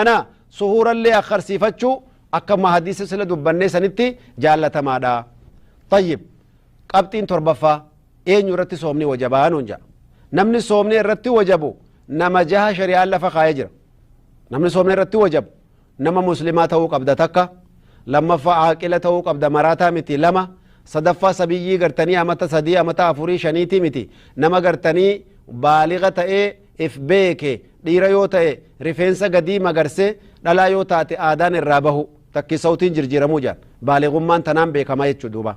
أنا سهورا اللي أخر سيفتشو أكما حديث سلا دبني سنتي جالة مادا. طيب قبطين تربفا إين يرتي صومني وجبان ونجا نمني صومني الرتي وجبو نما جها شريعة لفا خايجر نمني صومني الرتي وجب نما مسلماته قبضتك لما فعاقلته قبض مراتا متي لما صدفا سبيي غرتني امتا سدي امتا افوري شنيتي متي نما غرتني بالغة اف بيكي ديرا يو تأي رفنسا قدي مغرسي دلا يو تاتي آدان الرابهو تكي صوتين جرجيرمو جان بالغمان تنام بيكا ما يتشو دوبا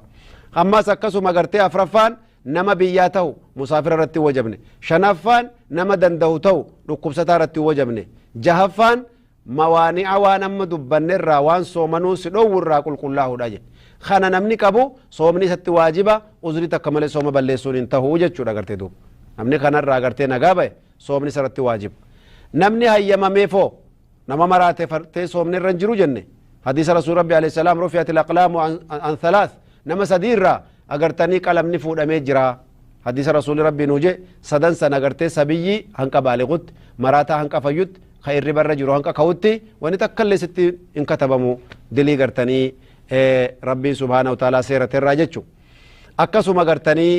اما سكسو مغرتي افرفان نما بياتو مسافر رتي وجبني شنفان نما دندوتو ركبستا رتي وجبني جهفان موانع وانما دبن الراوان صومنو سدو ورا قل الله داجي خانا نمني كبو صومني ست واجبا عذري تكمل صوم بلسون انتهو جچو دغرتي دو نمني خانا راغرتي نغابه صومني سرتي واجب نمني هيما ميفو نما مراتي فرتي صومني رنجرو جنة حديث رسول ربي عليه السلام رفعت الاقلام عن ثلاث نما سديرا اغرتني قلم نفود امجرا حديث رسول ربي نوجي سدن سنغرتي سبيي هنك بالغت مراتا هنك فيت خير بر جرو هنك كوتي ونتكل ستي ان كتبمو دلي غرتني ربي سبحانه وتعالى سيرة الراجتشو أكسو ما غرتني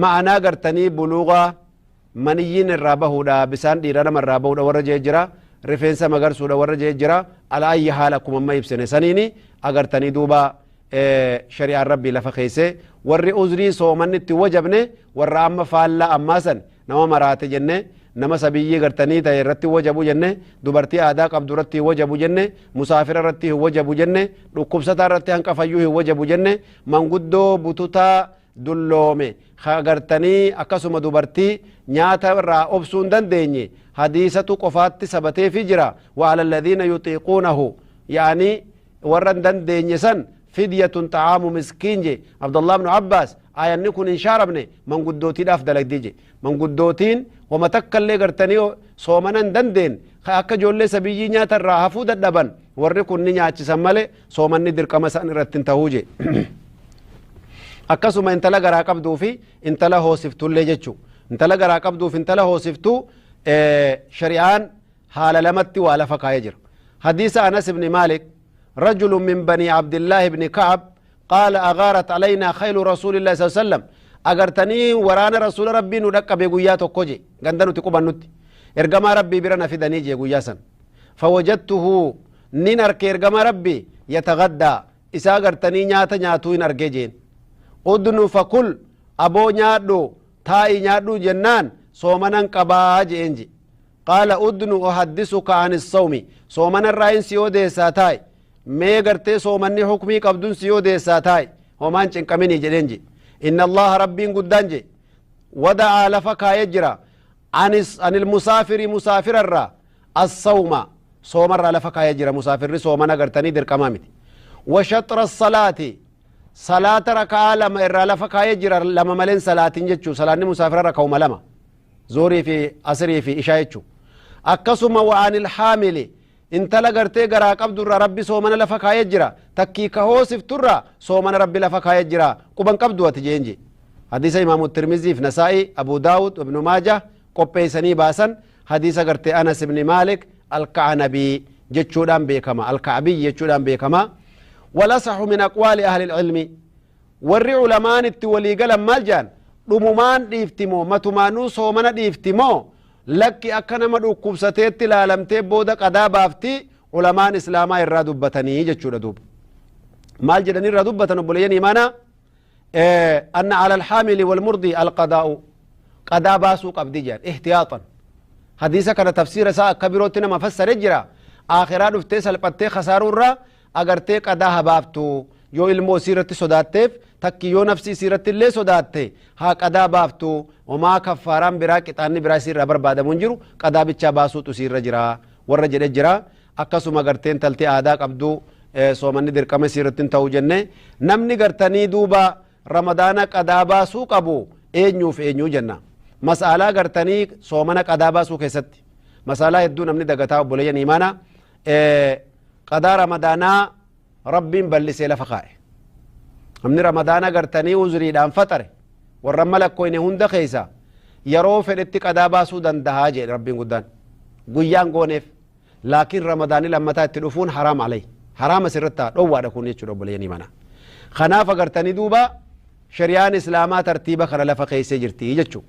معنا غرتني بلوغا منيين الرابه دا بسان ديرانا من رابه دا ورجي جرا رفنسا مغرسو دا ورجي جرا على أي حالكم ما يبسن سنيني أغرتني دوبا شريع ربي لفخيسي ورّي أزري صومن وجبني ورّ أما فالا أماسا نما مرات جنة نما سبيي غرتني تاي رتي وجبو جنة دوبرتي آدا قبض رتي وجبو جنة مسافر رتي وجبو جنة ركوبستا رتي هنك فيوه وجبو جنة من قدو بطوتا دلومي غرتني أكسم دوبرتي نياتا را أبسون دنديني حديثة قفات سبتي فجرا وعلى الذين يطيقونه يعني ورن دنديني سن فدية طعام مسكين جي عبد الله بن عباس آية نكون إنشار ابني من قدوتين أفضل ديجي من قدوتين وما تكال لي غرتني صومنا دندين أكا جولي سبيجي نياتا راهفو ددبن ورقون نياتي سمالي صومن ندر كما سأن رتن تهوجي أكسو ما انتلا غرا قبدو في انتلا هو سفتو اللي جتشو انتلا غرا قبدو في انتلا هو سفتو شريعان حال لمت وعلى فقايجر حديث أنس بن مالك رجل من بني عبد الله بن كعب قال أغارت علينا خيل رسول الله صلى الله عليه وسلم أغرتني ورانا رسول ربي ندق بيقويات وكوجي غندنو تقوبا نتي إرقما ربي برنا في دنيجي قوياسا فوجدته ننرك إرقما ربي يتغدى إسا أغرتني نياتو نرقجين أدنو فكل أبو نيادو تاي نيادو جنان صومنا قباج إنجي قال أدنو أحدثك عن الصوم صومنا الرئين سيودي ساتاي مي غرتي صومني حكمي قبدون سيودي ساتاي ومان چنقمني جدنجي إن الله ربي قدانجي ودعا لفكا يجرى عن المسافر مسافر الرا الصوم صوم الرا لفكا يجرى مسافر صومنا غرتني در كمامتي وشطر الصلاة صلاة ركعة لما إرى لفكا يجرى لما ملين صلاة جتشو صلاة مسافر ركعو ملما زوري في أسري في إشايتشو أكسم وعن الحامل انت لغرتي غرا قبدر ربي صومنا لفكا يجرى تكي كهوسف ترى صومنا ربي لفكا يجرى قبن قبدو وتجينجي حديث إمام الترمذي في نسائي أبو داود وابن ماجه قبي سني باسن حديث غرتي أنس بن مالك الكعنبي جتشودان بيكما الكعبي جتشودان بيكما ولصح من أقوال أهل العلم ورّي علمان التولي قلم مالجان رممان ديفتمو متمانو صومنا ديفتمو لك أكنا مدو كبستيت لالمتي بودا قدا بافتي علمان إسلاما الرادوبتني جتشو ردوب مال جدني الرادوبتن بليني مانا أن على الحامل والمرضي القضاء قدا باسو قبدي جان احتياطا حديثة كان تفسير ساء كبيروتنا مفسر اجرا آخران افتيس البتي خسارو را اگرتي قدا هبافتو يو علمو سيرتي صداتيف تكي يو نفسي سيرتي اللي صداتي ها قدا بافتو وما كفاران برا كتاني برا سير ربر بعد منجرو قدا بچا باسو تسير رجرا ورجل اجرا اكسو مغرتين تلتي آدا قبدو صومني در كما سيرتين تاو جنة نمني غرتني دوبا رمضان قدا باسو قبو اينيو في اينيو جنة مسألة غرتني صومنا قدا باسو كيست مسألة يدو نمني دغتاو بوليان ايمانا قدا رمضانا ربين بلسي لفقائه امني رمضانا غرتني وزري دان فطر ورملك كوين هند خيسا يرو فدت قدا باسو دندها جي ربين قدان guyyaan gooneef laakiin ramadaanii lammataa itti dhufuun haraam alay haraama sirratti dhowwaadha kun jechuudha obboleeyyan mana kanaaf agartanii duuba shari'aan islaamaa tartiiba kana lafa keeysee jirti jechuu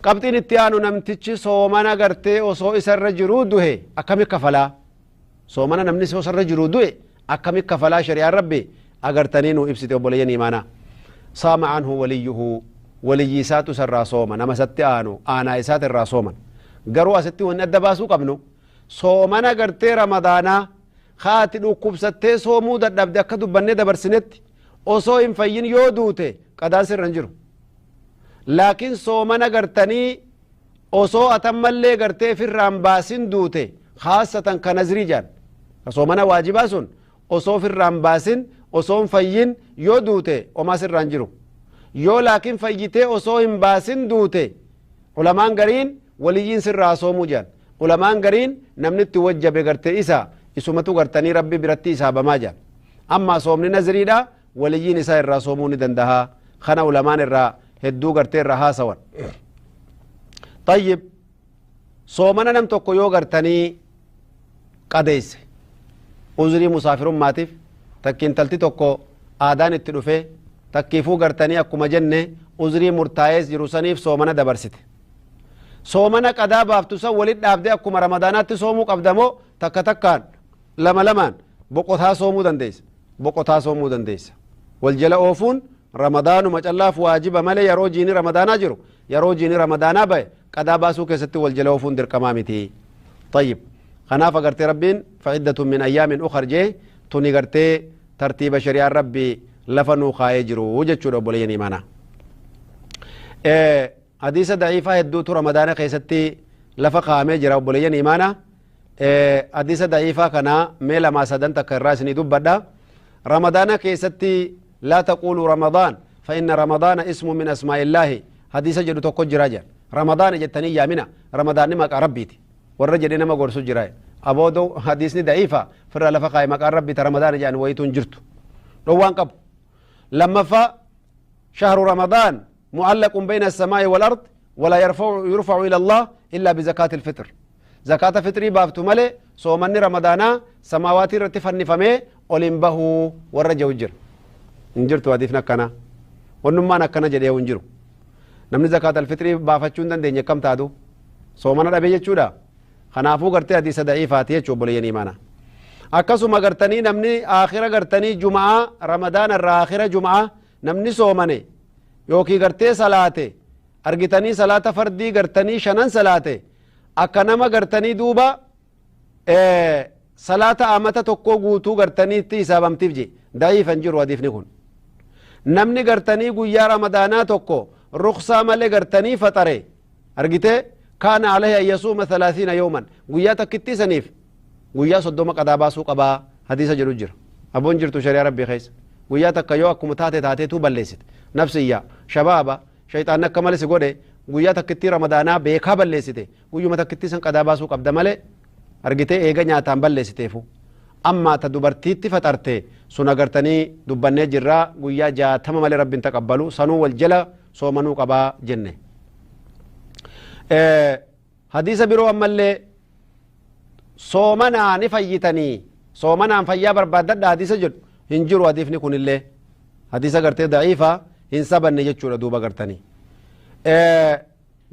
qabxiin itti aanu namtichi soomana gartee osoo isarra jiruu duhe akkami kafalaa soomana namni isarra jiruu duhe akkami kafalaa shari'aan rabbi agartanii nu ibsite obboleeyyan imaanaa saama anhu waliyyuhu waliyyi isaatu isarraa sooma nama isatti aanu aanaa isaati irraa sooman garuu asitti wanni adda baasuu qabnu soomana gartee ramadaanaa haati dhukkubsattee soomuu dadhabde akka dubbannee dabarsinetti osoo hin fayyin yoo duute qadaan sirra hin jiru laakiin soomana gartanii osoo atammallee gartee firraan baasin duute haasatan ka nazrii jaan soomana waajibaa sun osoo firraan baasin osoo hin fayyin yoo duute omaa sirra hin jiru yoo laakiin fayyitee osoo hin baasin duute ulamaan gariin waliyyiin sirraa soomuu jaan ulamaan gariin namni itti wajjabe gartee isa isumatu gartanii rabbi biratti isaabamaa jaan amma soomni nazriidha waliyyiin isaa irraa soomuu ni dandaha kana ulamaan irraa hedduu gartee irraa haasawan tayyib soomana nam tokko yoo gartanii qadeeyse uzrii musaafirummaatiif takkiin talti tokko aadaan itti dhufe takkiifuu gartanii akkuma jenne uzrii murtaa'ees jiru saniif soomana dabarsite soomana qadaa baaftu san walit dhaabde akkuma ramadaanaatti soomuu qabdamoo takka takkaan lama lamaan boqotaa soomuu dandeessa boqotaa soomuu dandeessa wal jala oofuun ramadaanuma callaaf waajiba malee yeroo jiini ramadaanaa jiru yeroo jiini ramadaanaa baye qadaa baasuu keessatti wal jala oofuun dirqamaa miti tayyib kanaaf agartee rabbiin fa'iddatu min ayyaamin ukhar jee tuni gartee tartiiba shari'aan rabbi lafa nuu kaayee jiru jechuudha obboleeyyan imaanaa hadiisa da'iifaa hedduutu ramadaana keessatti lafa kaa'amee jira obboleeyyan imaanaa hadiisa da'iifaa kanaa mee lamaa sadan takka irraa isinii dubbadha ramadaana keessatti laa taqulu ramadaan fa inna ramadaana ismu min asmaa'illaahi hadiisa jedhu tokko jira jedhan ramadaana jettanii yaamina ramadaanni maqaa rabbiiti warra jedhe nama gorsu jira aboodo hadiisni da'iifa firra lafa kaa'e maqaan rabbii ta ramadaana jedhan wayitu hin jirtu dhowwaan qabu lammaffaa shahru ramadaan معلق بين السماء والأرض ولا يرفع إلى الله إلا بزكاة الفطر زكاة فطري بافتو ملي صومني رمضانا سماواتي رتفن فمي أولين بهو ورجو جر انجرتو هدفنا كنا ونما نكنا جديه ونجرو نمني زكاة الفطري بافتشون دن دين يكم تادو صومنا ربي يجودا خنافو غرتي حديث ضعيفاتي يجو بليني مانا akkasuma gartanii namni aakhira gartanii jumaa ramadaan irraa aakhira jumaa namni soomane yookii gartee salaate argitanii salaata fardii gartanii shanan salaate akka nama gartanii duuba salaata amata tokko guutuu gartanii itti hisaabamtiif je da'iifan jiru hadiifni kun namni gartanii guyyaa ramadaanaa tokko ruksaa malee gartanii faxare argite kaana alayhi an yasuuma 30 yawman guyyaa takkitti saniif guyyaa 30 qadaa baasuu qabaa hadiisa jedhu jira aboon jirtu shari'a rabbii keessa guyyaa takka yoo akkuma taateetu balleessite nafsiyya shabaaba shayxaan akka malee si godhe guyyaa takkitti ramadaanaa beekaa balleessite guyyuma takkitti san qadaa baasuu qabda malee argite eega nyaataan balleessiteefu amma ta dubartiitti faxarte sun agartanii dubbannee jirraa guyyaa 60 malee rabbiin taqabbalu sanuu wal jala soomanuu qabaa jenne hadiisa biroo ammallee soomanaan fayyitanii soomanaan fayyaa barbaaddadha hadiisa jedhu hin jiru hadiifni kunillee hadiisa gartee da'iifa hin sabanne jechuudha duuba gartanii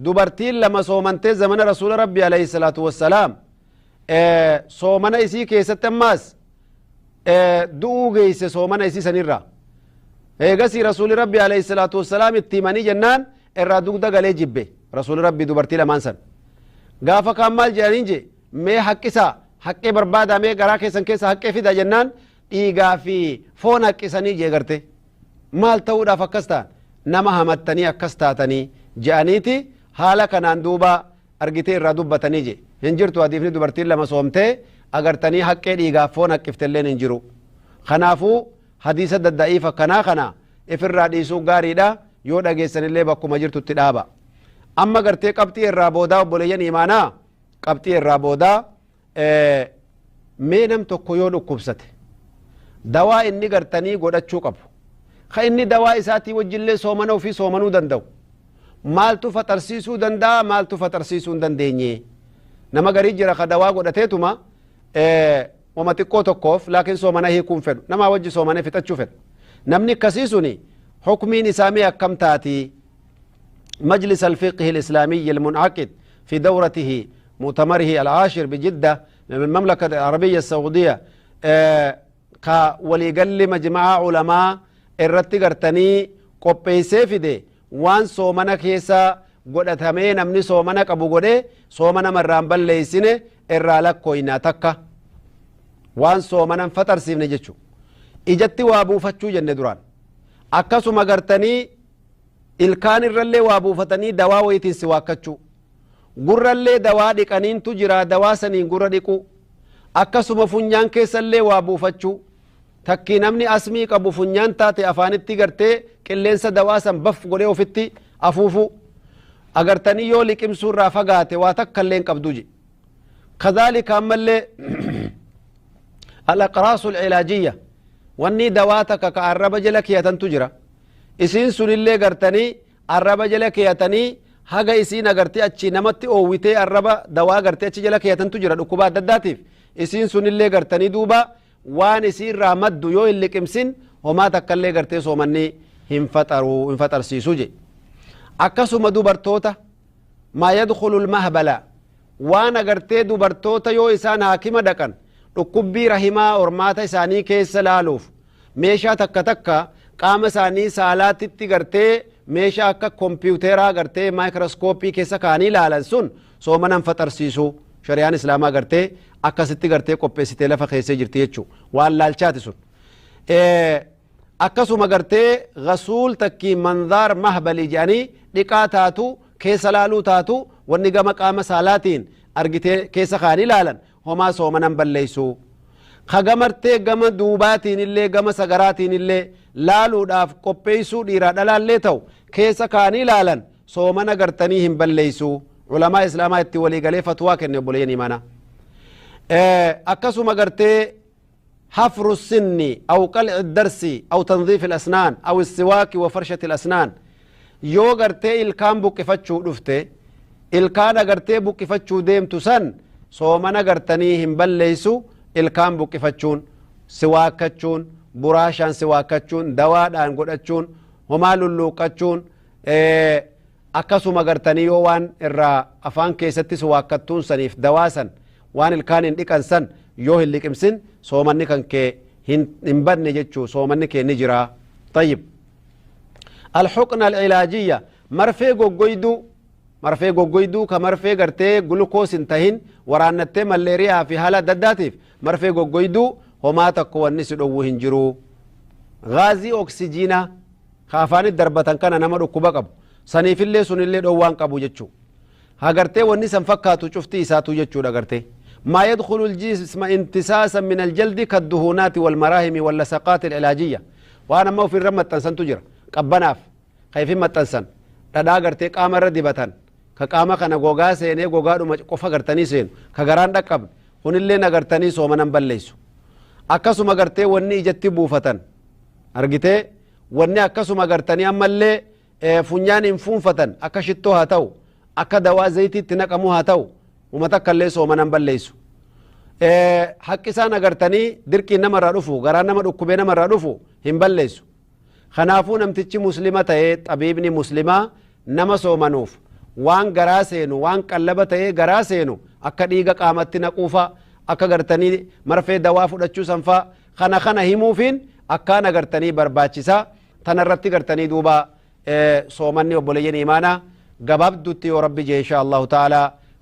dubartiin lama soomantee zamana rasuula rabbi alayhi salaatu wassalaam soomana isii keessatti ammaas du'uu geeyse soomana isii sanirra eegasii rasuuli rabbi alayhi salaatu wassalaam itti himanii jennaan irraa dugda galee jibbe rasuuli rabbi dubartii lamaan san gaafa kaan maal jedhaniin je mee haqqisaa haqqee barbaada mee garaa keessan keessa haqqee fida jennaan dhiigaa fi foon haqqisanii jee garte maal ta'uudhaaf akkas ta'an nama hamattanii akkas taatanii je'aniiti haala kanaan duuba argitee irraa dubbatanii je hin jirtu hadiifni dubartiin lama soomtee agartanii haqqee dhiigaaf foon haqqiftelleen hin jiru kanaafuu hadiisa dadda'iifa kanaa kana ifirraa dhiisuu gaariidha yoo dhageessanillee bakkuma jirtutti dhaaba amma gartee qabxii irraa boodaa obboleeyyan imaanaa qabxii irraa boodaa mee nam tokko yoo dhukkubsate dawaa inni gartanii godhachuu qabu ka inni dawaa isaatii wajjillee soomana ofii soomanuu danda'u maaltu faxarsiisuu danda'a maaltu faxarsiisuu hin dandeenye nama garii jira ka dawaa godhateetuma wama xiqqoo tokkoof laakiin soomana hiikuun fedhu nama wajji soomane fixachuu fedhu namni akkasii suni حكمين إسامي أكم تاتي مجلس الفقه الإسلامي المنعقد في دورته مؤتمره العاشر بجدة من المملكة العربية السعودية كا وليقل مجمع علماء الرتي قرتني قبي سيفدي وان سومنا كيسا قد أتمين أمني سومنا كبو قده سومنا مران بليسيني الرالك كوينا تكا وان سومنا فتر سيفني جتشو إجتي وابو فتشو جنة دران akkasuma gartanii ilkaan irrallee waa buufatanii dawaa wayitiin si waakkachuu gurrallee dawaa dhiqaniintu jira dawaa saniin gurra dhiqu akkasuma funyaan keessallee waa buufachuu takkii namni asmii qabu funyaan taate afaanitti gartee qilleensa dawaa san baf godhee ofitti afuufu agartanii yoo liqimsuurraa fagaate waa takkallee qabdu je kadhalika ammallee al-aqraasul cilaajiyya wanni dawaataka ka arraba jala keeyatantu jira isiin sunillee gartanii arraba jala keeyatanii haga isiin agartee achi namatti oowwitee arraba dawaa gartee achi jala keeyatantu jira dhukkuba adda addaatiif isiin sunillee gartanii duuba waan isiirraa maddu yoo hin liqimsin homaa takkallee gartee soomanni hin faxarsiisu je akkasuma dubartoota maa yadkhulu lmahbala waan agartee dubartoota yoo isaan haakima dhaqan dhukkubbii rahimaa ormaata isaanii keessa laaluuf meeshaa takka takka qaama isaanii saalaatitti gartee meeshaa akka kompiuteraa gartee maayikroskooppii keessa kaanii laalan sun soomanan faxarsiisu shari'aan islaamaa gartee akkasitti gartee qopheessitee lafa keessee jirti jechuu waan laalchaati sun akkasuma gartee gasuul takkii manzaar mahbalii jedhanii dhiqaa taatu keessa laaluu taatu wanni gama qaama saalaatiin argitee keessa kaanii laalan homaa soomanan balleeysu kagamartee gama duubaatiin illee gama sagaraatiin illee laaluudhaaf qopheeysuu dhiiraa dhalaallee ta'u keessa kaanii laalan soomana gartanii hin balleeysu ulamaa islaamaa itti waliigalee fatwaa kenne obboleeyyan imana akkasuma gartee حفر السن أو قلع الدرس أو تنظيف الأسنان أو السواك وفرشة الأسنان يو غرتي الكان بوكفتشو دفته الكان غرتي بوكفتشو ديم تسن صومنا غرتني هم بليسو الكان بوكفتشون سواكتشون براشان سواكتشون دوادان قدتشون هما للوكتشون akkasuma gartanii yoo waan irraa afaan keessatti suwaakkattuun saniif dawaasan waan ilkaanin dhiqan san yoo hin liqimsin soomanni kan kee hin badne jechuu soomanni kee ni jira طيب الحقنة العلاجية مرفee goggoyduu ka marfee gartee glukoos hin tahin waraannattee malleeriyaa fi haala adda addaatiif marfee goggoyduu homaa takko wanni si dhowwu hin jiru gaazii oksijiinaa ka afaanit darbatan kana nama dhukkuba qabu saniifillee sunillee dhowwaan qabu jechuu hagartee wanni san fakkaatu cuftii isaatu jechuudha gartee ما يدخل الجسم انتساسا من الجلد كالدهونات والمراهم واللصقات العلاجية وانا ما في الرمى التنسان تجرى قبناف خايفين ما التنسان تدا غرتي قامر دبتان كقامة كان غوغا سيني غوغا دو قفا غرتني سين كغران دقب هن اللي نغرتني سومنا بليسو أكاسو مغرتي وني إجتي بوفتان أرغتي وني أكاسو مغرتني أما اللي فنيان انفونفتان أكاشتو هاتو أكا دوا زيتي تنقمو هاتو ومتكلي سومنا بليسو حق isaan agartanii dirqii nama irraa dhufu garaa nama dhukkubee nama irraa dhufu hin balleessu kanaafuu namtichi muslima ta'ee xabiibni muslimaa nama soomanuuf waan garaa seenu waan qallaba ta'ee garaa seenu akka dhiiga qaamatti naquufa akka gartanii marfee dawaa fudhachuu sanfaa kana himuufiin akkaan agartanii barbaachisaa tana irratti gartanii duuba soomanni obboleeyyan imaanaa gabaabdutti yoo rabbi jee insha allahu ta'ala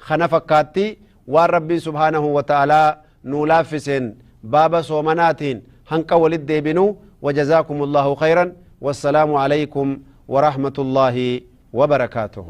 kana fakkaatti waan rabbiin subhaanahu wa ta'aalaa nuu laaffiseen baaba soomanaatiin hanqa walit deebinu وجزاكم الله خيرا والسلام عليكم ورحمة الله وبركاته